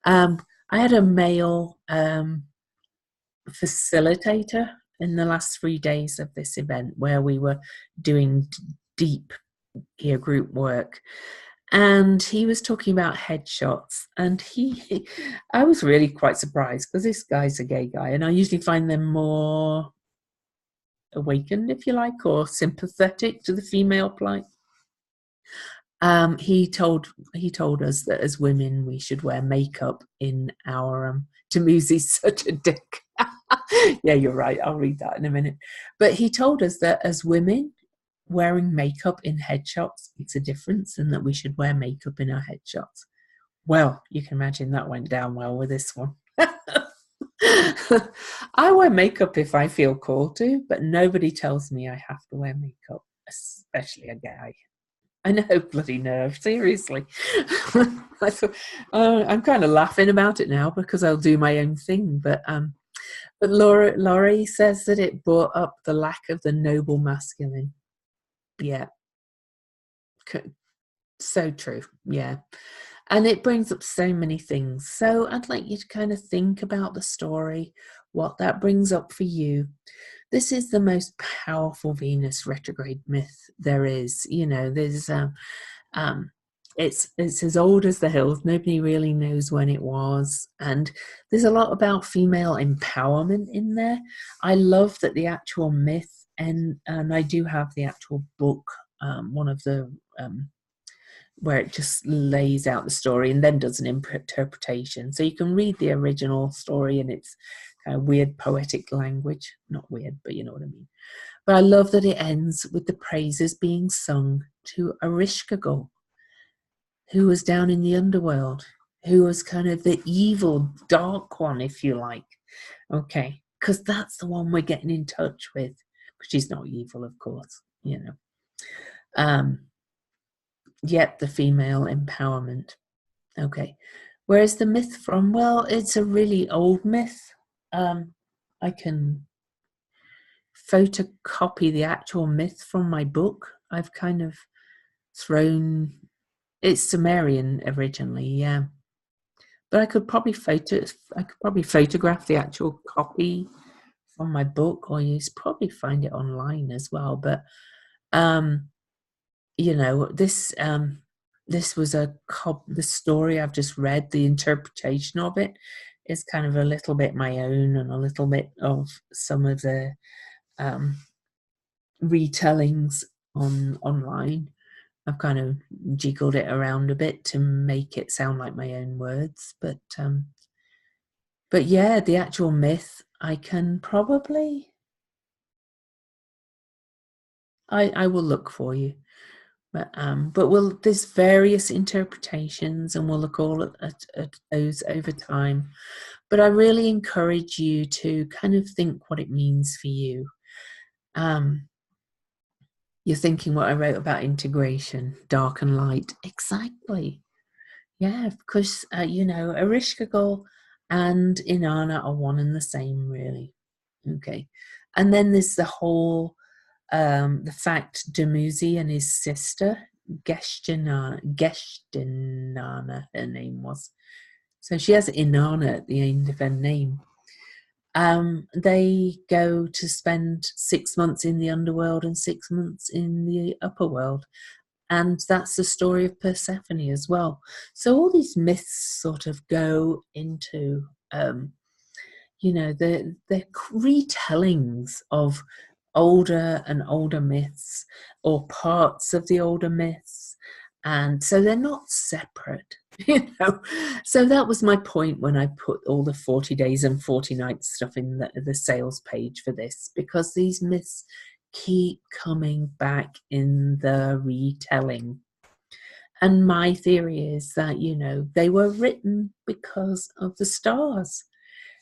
S1: I had a male facilitator in the last 3 days of this event where we were doing deep peer group work. And he was talking about headshots, and I was really quite surprised because this guy's a gay guy, and I usually find them more awakened, if you like, or sympathetic to the female plight. He told us that as women we should wear makeup in our Dumuzi's such a dick. Yeah, you're right. I'll read that in a minute. But he told us that as women, wearing makeup in headshots makes a difference, and that we should wear makeup in our headshots. Well, you can imagine that went down well with this one. I wear makeup if I feel called to, but nobody tells me I have to wear makeup, especially a guy. I know, bloody nerve, seriously. I thought, I'm kind of laughing about it now because I'll do my own thing. But Laurie says that it brought up the lack of the noble masculine. Yeah. So true. Yeah. And it brings up so many things. So I'd like you to kind of think about the story, what that brings up for you. This is the most powerful Venus retrograde myth there is. You know, there's it's as old as the hills. Nobody really knows when it was, and there's a lot about female empowerment in there. I love that the actual myth, and I do have the actual book, one of the where it just lays out the story and then does an interpretation. So you can read the original story in its kind of weird poetic language. Not weird, but you know what I mean. But I love that it ends with the praises being sung to Ereshkigal, who was down in the underworld, who was kind of the evil, dark one, if you like. Okay, because that's the one we're getting in touch with. Because she's not evil, of course, you know. Yet the female empowerment. Okay. Where's the myth from? Well, it's a really old myth. I can photocopy the actual myth from my book. I've kind of thrown... It's Sumerian originally, yeah. But I could probably photograph the actual copy from my book, or you probably find it online as well. But you know, this was the story I've just read. The interpretation of it is kind of a little bit my own, and a little bit of some of the retellings online. I've kind of jiggled it around a bit to make it sound like my own words, but yeah, the actual myth I can probably I will look for you. But there's various interpretations, and we'll look all at those over time. But I really encourage you to kind of think what it means for you. You're thinking what I wrote about integration, dark and light. Exactly. Yeah, because, you know, Ereshkigal and Inanna are one and the same, really. Okay. And then there's the whole... the fact Dumuzi and his sister, Geshtinana, her name was. So she has Inanna at the end of her name. They go to spend 6 months in the underworld and 6 months in the upper world. And that's the story of Persephone as well. So all these myths sort of go into, you know, the retellings of older and older myths, or parts of the older myths, and so they're not separate, you know. So that was my point when I put all the 40 days and 40 nights stuff in the sales page for this, because these myths keep coming back in the retelling. And my theory is that, you know, they were written because of the stars.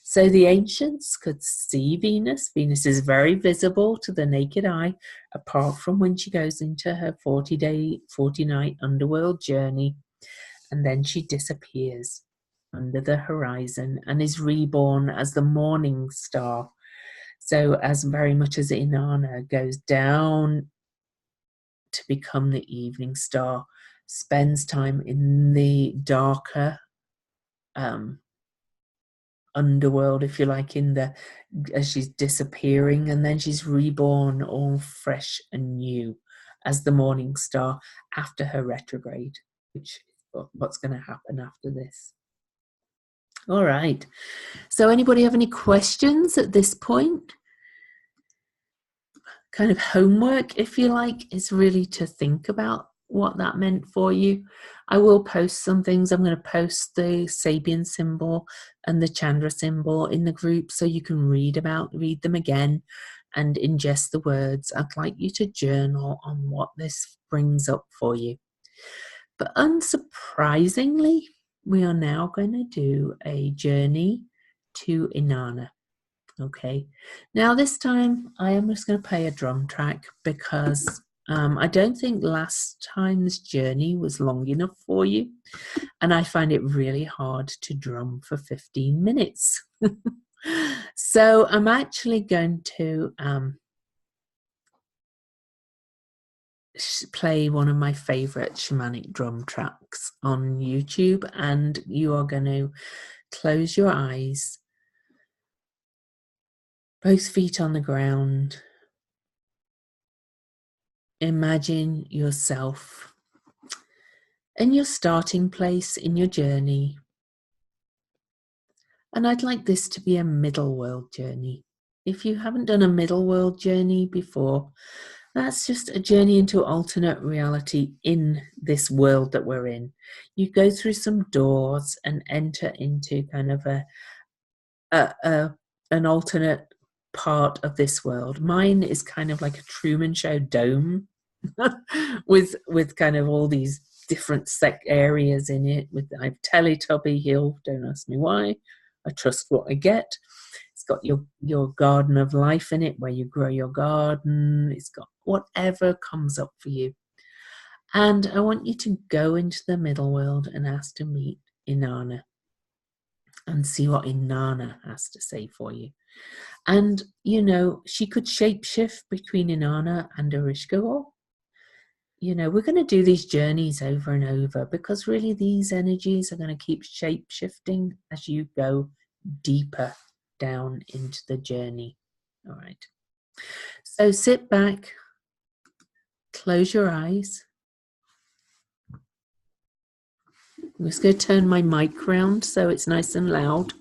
S1: So the ancients could see Venus. Venus is very visible to the naked eye, apart from when she goes into her 40-day, 40-night underworld journey. And then she disappears under the horizon and is reborn as the morning star. So as very much as Inanna goes down to become the evening star, spends time in the darker underworld, if you like, as she's disappearing, and then she's reborn all fresh and new as the morning star after her retrograde, which is what's going to happen after this. All right. So anybody have any questions at this point? Kind of homework, if you like, is really to think about what that meant for you. I will post some things. I'm going to post the Sabian symbol and the Chandra symbol in the group, so you can read them again and ingest the words. I'd like you to journal on what this brings up for you. But unsurprisingly, we are now going to do a journey to Inanna. Okay, now this time I am just going to play a drum track, because I don't think last time's journey was long enough for you, and I find it really hard to drum for 15 minutes. So I'm actually going to play one of my favorite shamanic drum tracks on YouTube, and you are going to close your eyes, both feet on the ground. Imagine yourself in your starting place in your journey. And I'd like this to be a middle world journey. If you haven't done a middle world journey before, that's just a journey into alternate reality in this world that we're in. You go through some doors and enter into kind of an alternate part of this world. Mine is kind of like a Truman Show dome with kind of all these different areas in it. I have Teletubby Hill, don't ask me why. I trust what I get. It's got your garden of life in it, where you grow your garden. It's got whatever comes up for you. And I want you to go into the middle world and ask to meet Inanna and see what Inanna has to say for you. And, you know, she could shapeshift between Inanna and Ereshkigal. You know, we're going to do these journeys over and over, because really these energies are going to keep shape-shifting as you go deeper down into the journey. All right. So sit back, close your eyes. I'm just going to turn my mic around so it's nice and loud.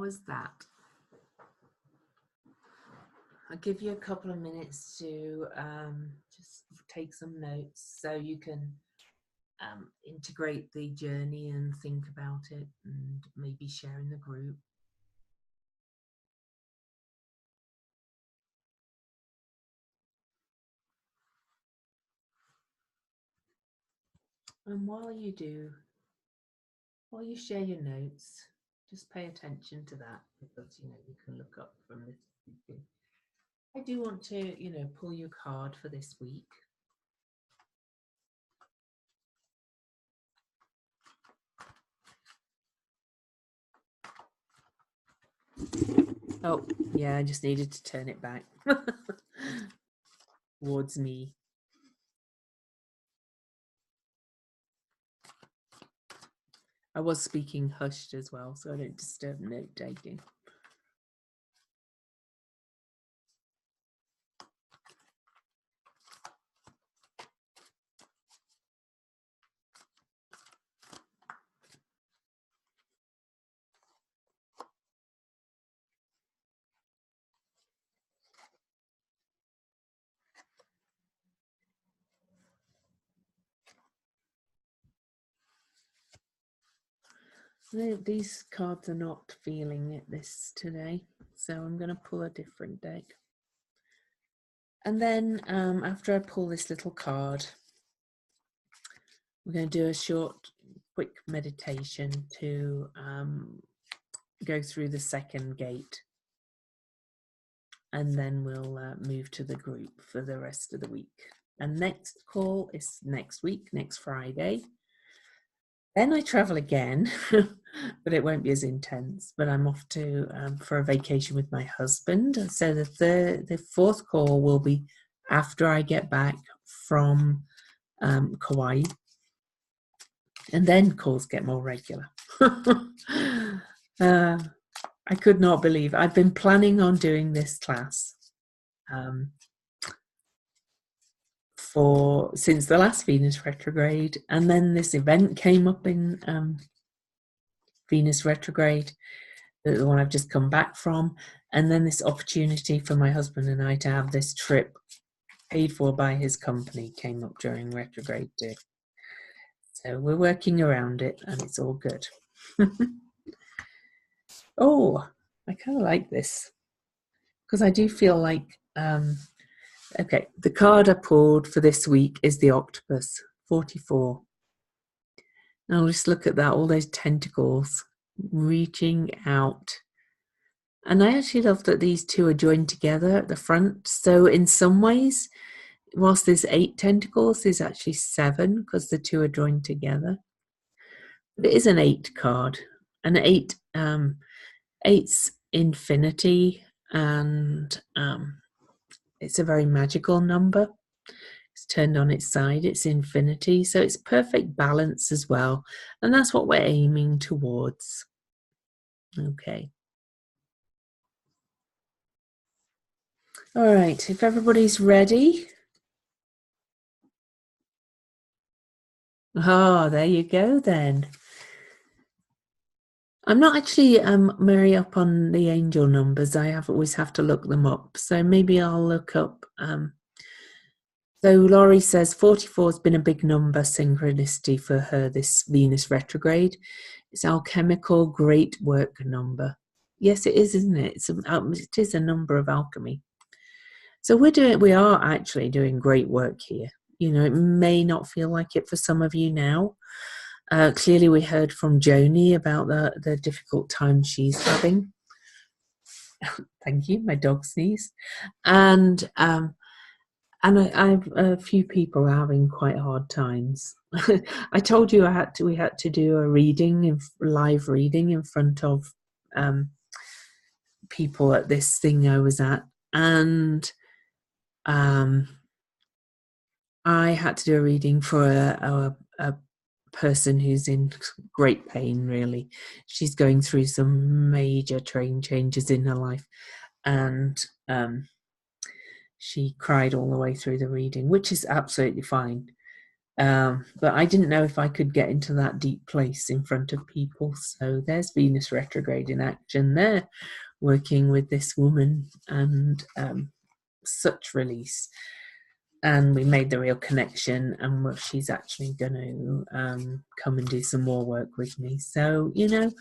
S1: was that? I'll give you a couple of minutes to just take some notes so you can integrate the journey and think about it and maybe share in the group. And while you share your notes, just pay attention to that, because you can look up from this. I do want to pull your card for this week. Oh yeah, I just needed to turn it back towards me. I was speaking hushed as well, so I don't disturb note taking. These cards are not feeling it today, so I'm going to pull a different deck. And then after I pull this little card, we're going to do a short, quick meditation to go through the second gate. And then we'll move to the group for the rest of the week. And next call is next week, next Friday. Then I travel again, but it won't be as intense. But I'm off to for a vacation with my husband. So the fourth call will be after I get back from Kauai. And then calls get more regular. I could not believe I've been planning on doing this class since the last Venus retrograde, and then this event came up in Venus retrograde, the one I've just come back from, and then this opportunity for my husband and I to have this trip paid for by his company came up during retrograde too. So we're working around it, and it's all good. Oh, I kind of like this, because I do feel like okay, the card I pulled for this week is the octopus, 44. Now just look at that, all those tentacles reaching out. And I actually love that these two are joined together at the front. So in some ways, whilst there's 8 tentacles, there's actually 7, because the two are joined together. But it is an 8 card. And 8's infinity, and it's a very magical number. It's turned on its side, it's infinity, so it's perfect balance as well, and that's what we're aiming towards. Okay. All right, if everybody's ready. Oh, there you go then. I'm not actually very up on the angel numbers. I always have to look them up, so maybe I'll look up. So Laurie says 44 has been a big number, synchronicity for her this Venus retrograde. It's alchemical great work number. Yes, it is, isn't it? It is a number of alchemy. So we are actually doing great work here. It may not feel like it for some of you now. Clearly, we heard from Joni about the difficult time she's having. Thank you, my dog sneezed. And a few people are having quite hard times. I told you we had to do a live reading in front of people at this thing I was at, and I had to do a reading for a person who's in great pain, really. She's going through some major changes in her life, and she cried all the way through the reading, which is absolutely fine. But I didn't know if I could get into that deep place in front of people. So there's Venus retrograde in action there, working with this woman, and such release. And we made the real connection, and she's actually going to come and do some more work with me. So, you know,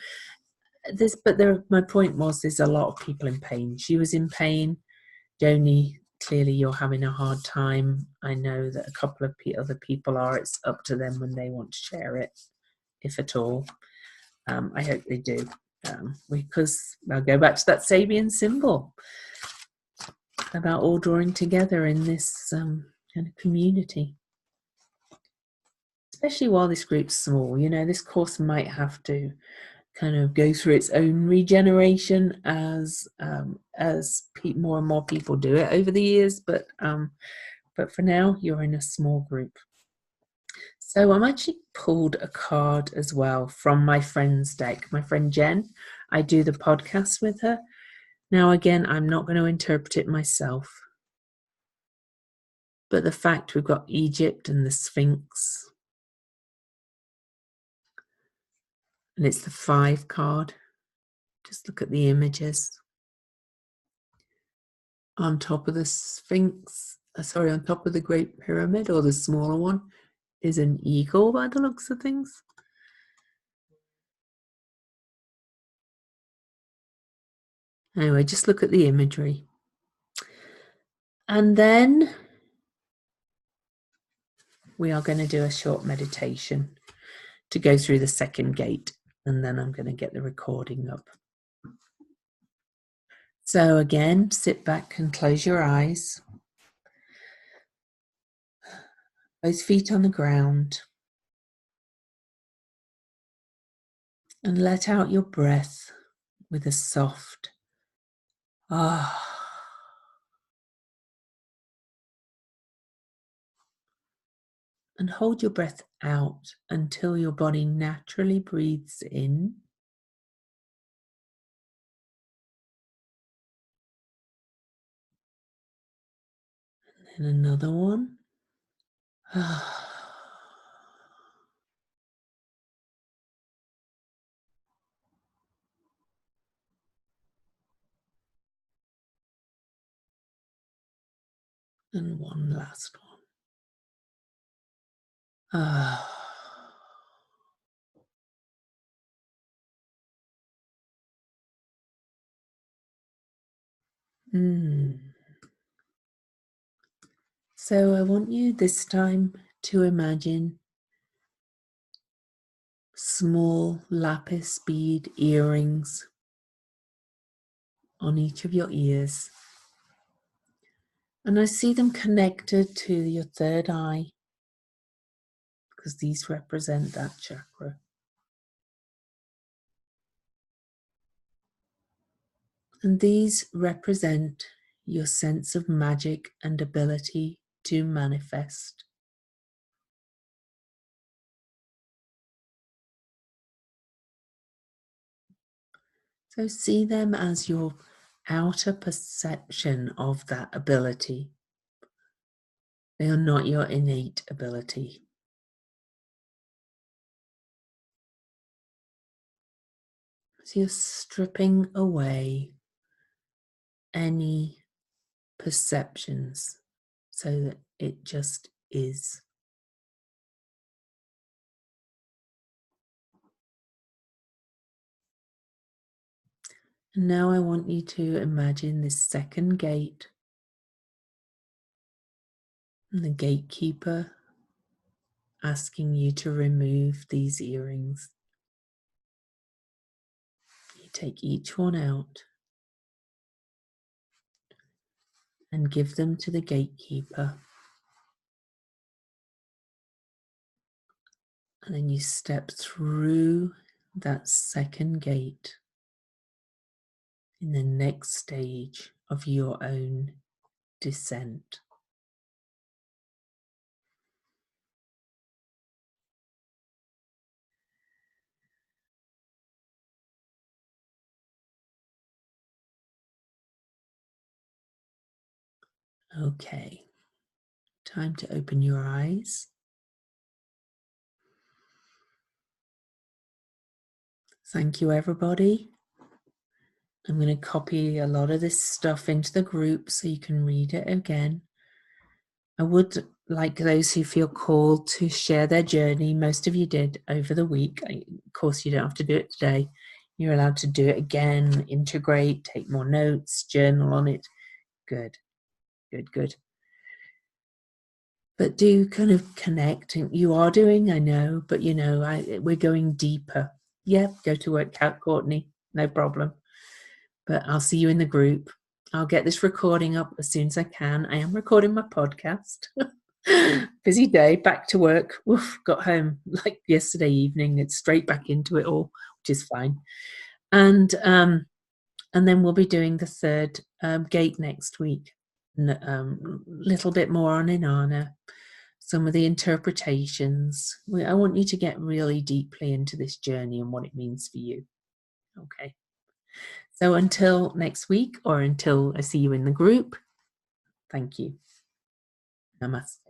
S1: my point was, there's a lot of people in pain. She was in pain. Joni, clearly you're having a hard time. I know that a couple of other people are. It's up to them when they want to share it, if at all. I hope they do, because I'll go back to that Sabian symbol about all drawing together in this kind of community. Especially while this group's small, you know, this course might have to kind of go through its own regeneration as more and more people do it over the years. But for now, you're in a small group. So I'm actually pulled a card as well from my friend's deck. My friend Jen, I do the podcast with her. Now, again, I'm not going to interpret it myself. But the fact we've got Egypt and the Sphinx, and it's the 5 card. Just look at the images. On top of the Sphinx, on top of the Great Pyramid, or the smaller one, is an eagle by the looks of things. Anyway, just look at the imagery. And then we are going to do a short meditation to go through the second gate, and then I'm going to get the recording up. So again, sit back and close your eyes. Both feet on the ground. And let out your breath with a soft ah. And hold your breath out until your body naturally breathes in. And then another one. And one last one. So I want you this time to imagine small lapis bead earrings on each of your ears. And I see them connected to your third eye, because these represent that chakra. And these represent your sense of magic and ability to manifest. So see them as your outer perception of that ability. They are not your innate ability. So you're stripping away any perceptions so that it just is. And now I want you to imagine this second gate and the gatekeeper asking you to remove these earrings. You take each one out and give them to the gatekeeper. And then you step through that second gate in the next stage of your own descent. Okay, time to open your eyes. Thank you, everybody. I'm going to copy a lot of this stuff into the group so you can read it again. I would like those who feel called to share their journey. Most of you did over the week. Of course, you don't have to do it today. You're allowed to do it again, integrate, take more notes, journal on it. Good, good, good. But do kind of connect. You are doing, I know, but you know, we're going deeper. Yeah, go to work, Courtney, no problem. But I'll see you in the group. I'll get this recording up as soon as I can. I am recording my podcast. Busy day, back to work. Oof, got home like yesterday evening. It's straight back into it all, which is fine. And then we'll be doing the third gate next week. Little bit more on Inanna, some of the interpretations. I want you to get really deeply into this journey and what it means for you. Okay. So until next week, or until I see you in the group, thank you. Namaste.